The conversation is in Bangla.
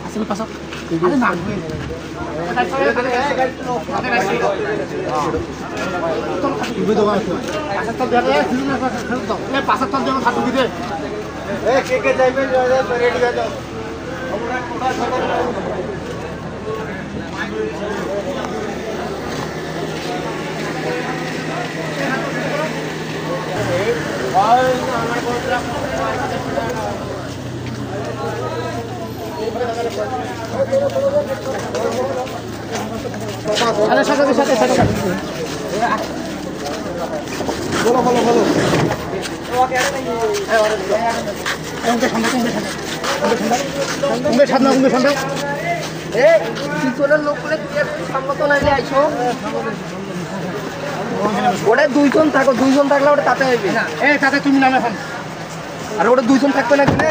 আসলে পাঁচ আরে না পাঁচাত্তর জন খাটু দিতে কে কে যাইবে রেডি হয়ে যাও আরে সাথে বলো ওটা দুইজন থাকো, দুইজন থাকলে ওটা তাতে হইবে না। তাতে তুমি নামে এখন আর ওটা দুইজন থাকবে না কিনে